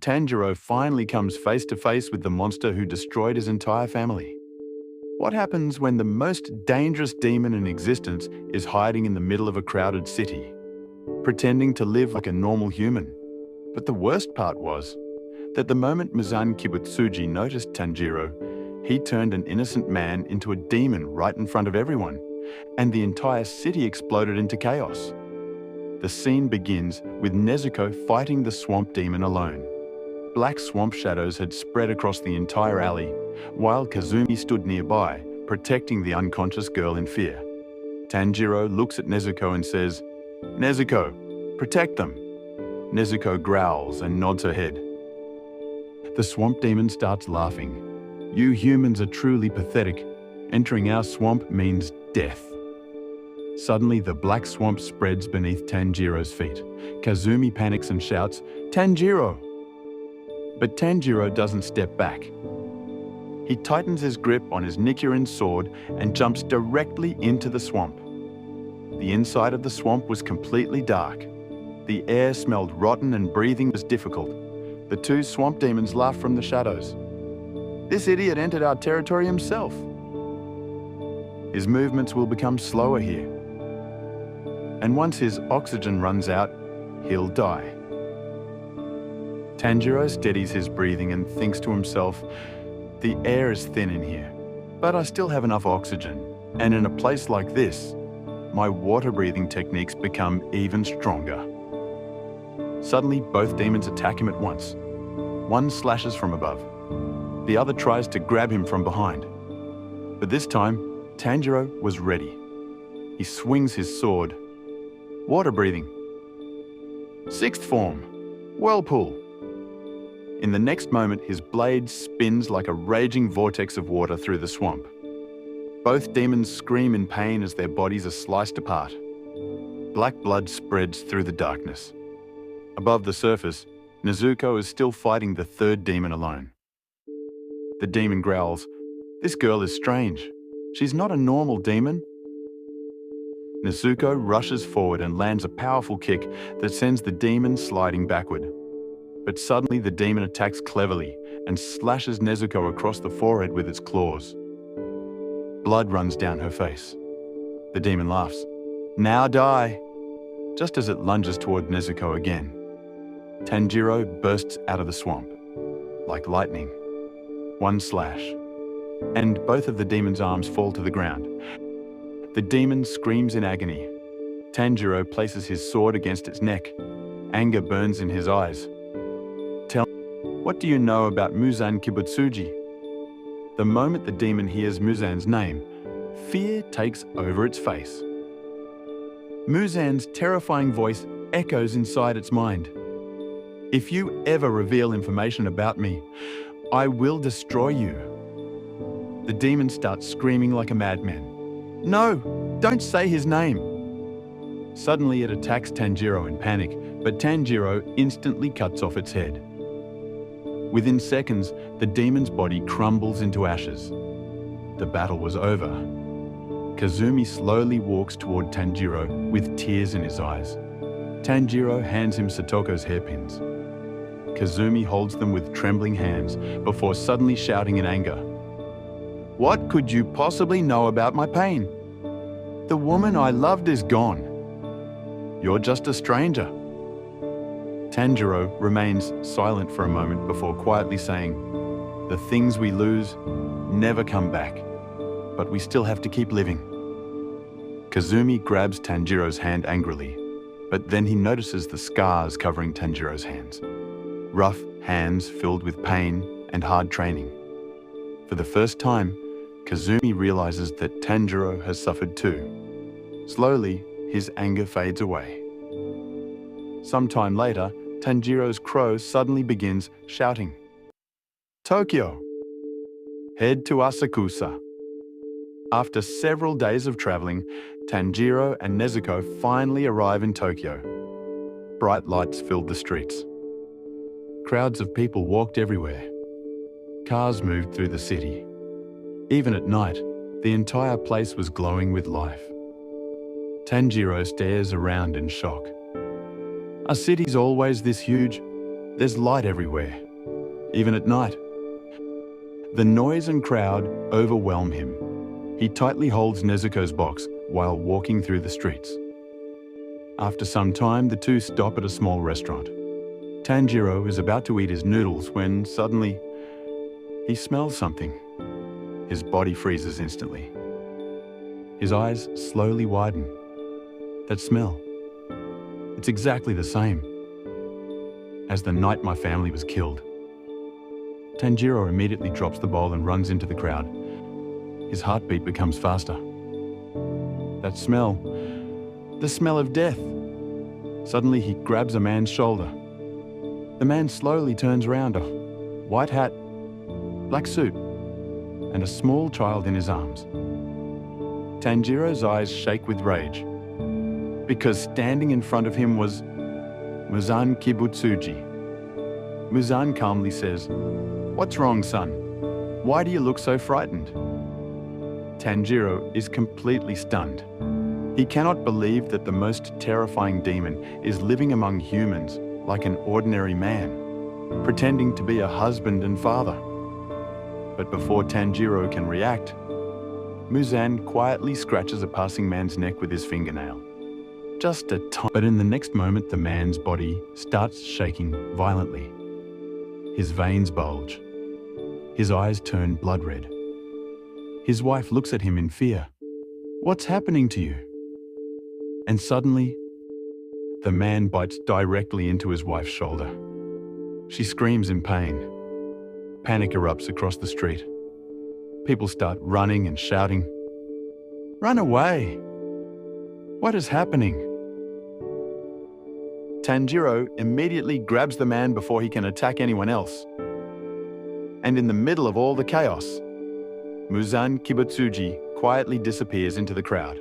Tanjiro finally comes face to face with the monster who destroyed his entire family. What happens when the most dangerous demon in existence is hiding in the middle of a crowded city, pretending to live like a normal human? But the worst part was that the moment Muzan Kibutsuji noticed Tanjiro, he turned an innocent man into a demon right in front of everyone, and the entire city exploded into chaos. The scene begins with Nezuko fighting the swamp demon alone. Black swamp shadows had spread across the entire alley, while Kazumi stood nearby, protecting the unconscious girl in fear. Tanjiro looks at Nezuko and says, "Nezuko, protect them." Nezuko growls and nods her head. The swamp demon starts laughing. "You humans are truly pathetic. Entering our swamp means death." Suddenly, the black swamp spreads beneath Tanjiro's feet. Kazumi panics and shouts, "Tanjiro!" But Tanjiro doesn't step back. He tightens his grip on his Nichiren sword and jumps directly into the swamp. The inside of the swamp was completely dark. The air smelled rotten and breathing was difficult. The two swamp demons laughed from the shadows. "This idiot entered our territory himself. His movements will become slower here. And once his oxygen runs out, he'll die." Tanjiro steadies his breathing and thinks to himself, "The air is thin in here, but I still have enough oxygen. And in a place like this, my water-breathing techniques become even stronger." Suddenly, both demons attack him at once. One slashes from above. The other tries to grab him from behind. But this time, Tanjiro was ready. He swings his sword. Water breathing. Sixth form. Whirlpool. In the next moment, his blade spins like a raging vortex of water through the swamp. Both demons scream in pain as their bodies are sliced apart. Black blood spreads through the darkness. Above the surface, Nezuko is still fighting the third demon alone. The demon growls, "This girl is strange. She's not a normal demon." Nezuko rushes forward and lands a powerful kick that sends the demon sliding backward. But suddenly the demon attacks cleverly and slashes Nezuko across the forehead with its claws. Blood runs down her face. The demon laughs. "Now die!" Just as it lunges toward Nezuko again. Tanjiro bursts out of the swamp. Like lightning. One slash. And both of the demon's arms fall to the ground. The demon screams in agony. Tanjiro places his sword against its neck. Anger burns in his eyes. "Tell me, what do you know about Muzan Kibutsuji?" The moment the demon hears Muzan's name, fear takes over its face. Muzan's terrifying voice echoes inside its mind. "If you ever reveal information about me, I will destroy you." The demon starts screaming like a madman. "No, don't say his name." Suddenly it attacks Tanjiro in panic, but Tanjiro instantly cuts off its head. Within seconds, the demon's body crumbles into ashes. The battle was over. Kazumi slowly walks toward Tanjiro with tears in his eyes. Tanjiro hands him Satoko's hairpins. Kazumi holds them with trembling hands before suddenly shouting in anger, "What could you possibly know about my pain? The woman I loved is gone. You're just a stranger." Tanjiro remains silent for a moment before quietly saying, "The things we lose never come back, but we still have to keep living." Kazumi grabs Tanjiro's hand angrily, but then he notices the scars covering Tanjiro's hands. Rough hands filled with pain and hard training. For the first time, Kazumi realizes that Tanjiro has suffered too. Slowly, his anger fades away. Sometime later, Tanjiro's crow suddenly begins shouting, "Tokyo! Head to Asakusa." After several days of traveling, Tanjiro and Nezuko finally arrive in Tokyo. Bright lights filled the streets. Crowds of people walked everywhere. Cars moved through the city. Even at night, the entire place was glowing with life. Tanjiro stares around in shock. "Are cities always this huge? There's light everywhere, even at night. The noise and crowd overwhelm him. He tightly holds Nezuko's box while walking through the streets. After some time, the two stop at a small restaurant. Tanjiro is about to eat his noodles when suddenly he smells something. His body freezes instantly. His eyes slowly widen. That smell. It's exactly the same as the night my family was killed. Tanjiro immediately drops the bowl and runs into the crowd. His heartbeat becomes faster. That smell, the smell of death. Suddenly he grabs a man's shoulder. The man slowly turns around, a white hat, black suit, and a small child in his arms. Tanjiro's eyes shake with rage, because standing in front of him was Muzan Kibutsuji. Muzan calmly says, "What's wrong, son? Why do you look so frightened?" Tanjiro is completely stunned. He cannot believe that the most terrifying demon is living among humans like an ordinary man, pretending to be a husband and father. But before Tanjiro can react, Muzan quietly scratches a passing man's neck with his fingernail. Just a tiny. But in the next moment, the man's body starts shaking violently. His veins bulge. His eyes turn blood red. His wife looks at him in fear. "What's happening to you?" And suddenly, the man bites directly into his wife's shoulder. She screams in pain. Panic erupts across the street. People start running and shouting, "Run away! What is happening?" Tanjiro immediately grabs the man before he can attack anyone else. And in the middle of all the chaos, Muzan Kibutsuji quietly disappears into the crowd.